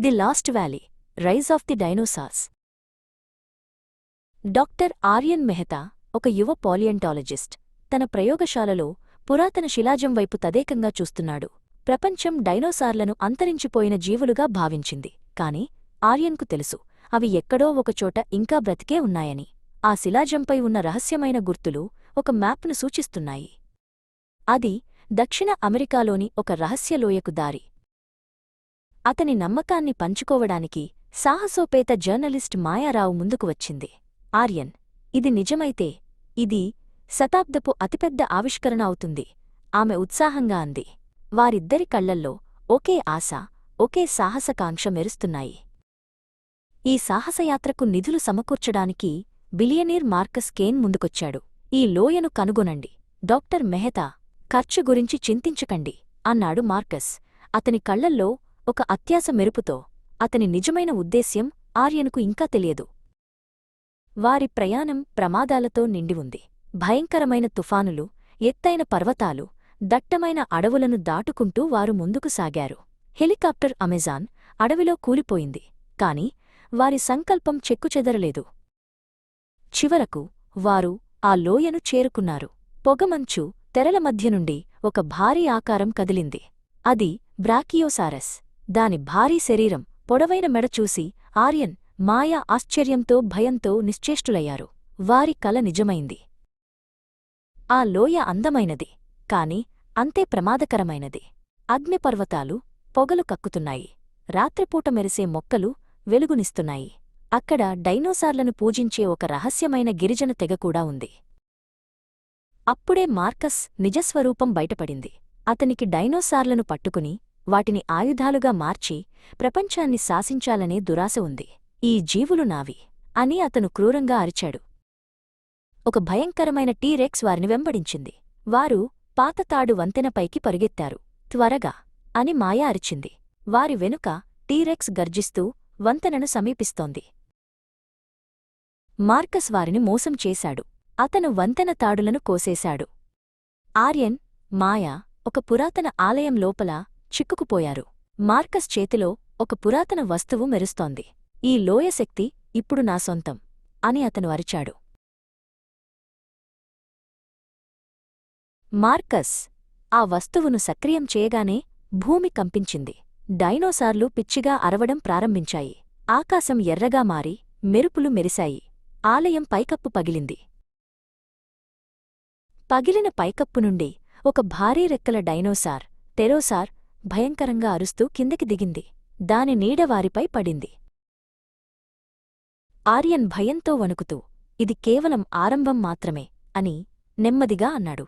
The lost valley, rise of the dinosaurs. Doctor Aryan Mehta ఒక యువ పాలియంటాలజిస్ట్. తన ప్రయోగశాలలో పురాతన శిలాజం వైపు తదేకంగా చూస్తున్నాడు. ప్రపంచం డైనోసార్లను అంతరించిపోయిన జీవులుగా భావించింది. కాని ఆర్యన్కు తెలుసు, అవి ఎక్కడో ఒకచోట ఇంకా బ్రతికే ఉన్నాయని. ఆ శిలాజంపై ఉన్న రహస్యమైన గుర్తులు ఒక మ్యాప్ను సూచిస్తున్నాయి. అది దక్షిణ అమెరికాలోని ఒక రహస్యలోయకు దారి. అతని నమ్మకాన్ని పంచుకోవడానికి సాహసోపేత జర్నలిస్ట్ మాయారావు ముందుకు వచ్చింది. ఆర్యన్, ఇది నిజమైతే ఇది శతాబ్దపు అతిపెద్ద ఆవిష్కరణ అవుతుంది, ఆమె ఉత్సాహంగా అంది. వారిద్దరి కళ్లల్లో ఒకే ఆశ, ఒకే సాహసకాంక్ష మెరుస్తున్నాయి. ఈ సాహసయాత్రకు నిధులు సమకూర్చడానికి బిలియనీర్ మార్కస్ కేన్ ముందుకొచ్చాడు. ఈ లోయను కనుగొనండి డాక్టర్ మెహతా, ఖర్చు గురించి చింతించకండి అన్నాడు మార్కస్, అతని కళ్లల్లో ఒక అత్యాశ మెరుపుతో. అతని నిజమైన ఉద్దేశ్యం ఆర్యనుకు ఇంకా తెలియదు. వారి ప్రయాణం ప్రమాదాలతో నిండి ఉంది. భయంకరమైన తుఫానులు, ఎత్తైన పర్వతాలు, దట్టమైన అడవులను దాటుకుంటూ వారు ముందుకు సాగారు. హెలికాప్టర్ అమెజాన్ అడవిలో కూలిపోయింది. కాని వారి సంకల్పం చెక్కుచెదరలేదు. చివరకు వారు ఆ లోయను చేరుకున్నారు. పొగమంచు తెరల మధ్య నుండి ఒక భారీ ఆకారం కదిలింది. అది బ్రాకియోసారస్. దాని భారీ శరీరం, పొడవైన మెడ చూసి ఆర్యన్, మాయా ఆశ్చర్యంతో భయంతో నిశ్చేష్టులయ్యారు. వారి కల నిజమైంది. ఆ లోయ అందమైనది, కాని అంతే ప్రమాదకరమైనది. అగ్నిపర్వతాలు పొగలు కక్కుతున్నాయి. రాత్రిపూట మెరిసే మొక్కలు వెలుగునిస్తున్నాయి. అక్కడ డైనోసార్లను పూజించే ఒక రహస్యమైన గిరిజన తెగకూడా ఉంది. అప్పుడే మార్కస్ నిజస్వరూపం బయటపడింది. అతనికి డైనోసార్లను పట్టుకుని వాటిని ఆయుధాలుగా మార్చి ప్రపంచాన్ని శాసించాలనే దురాశ ఉంది. ఈ జీవులు నావి అని అతను క్రూరంగా అరిచాడు. ఒక భయంకరమైన టీరెక్స్ వారిని వెంబడించింది. వారు పాతతాడు వంతెనపైకి పరుగెత్తారు. త్వరగా అని మాయా అరిచింది. వారి వెనుక టీరెక్స్ గర్జిస్తూ వంతెనను సమీపిస్తోంది. మార్కస్ వారిని మోసం చేశాడు. అతను వంతెన తాడులను కోసేశాడు. ఆర్యన్, మాయా ఒక పురాతన ఆలయం లోపల చిక్కుకుపోయారు. మార్కస్ చేతిలో ఒక పురాతన వస్తువు మెరుస్తోంది. ఈ లోయశక్తి ఇప్పుడు నా సొంతం అని అతను అరిచాడు. మార్కస్ ఆ వస్తువును సక్రియం చేయగానే భూమి కంపించింది. డైనోసార్లు పిచ్చిగా అరవడం ప్రారంభించాయి. ఆకాశం ఎర్రగా మారి మెరుపులు మెరిశాయి. ఆలయం పైకప్పు పగిలింది. పగిలిన పైకప్పు నుండి ఒక భారీ రెక్కల డైనోసార్, టెరోసార్, భయంకరంగా అరుస్తూ కిందకి దిగింది. దాని నీడ వారిపై పడింది. ఆర్యన్ భయంతో వణుకుతూ, ఇది కేవలం ఆరంభం మాత్రమే అని నెమ్మదిగా అన్నాడు.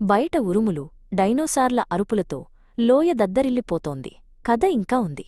బయట ఉరుములు, డైనోసార్ల అరుపులతో లోయ దద్దరిల్లిపోతోంది. కథ ఇంకా ఉంది.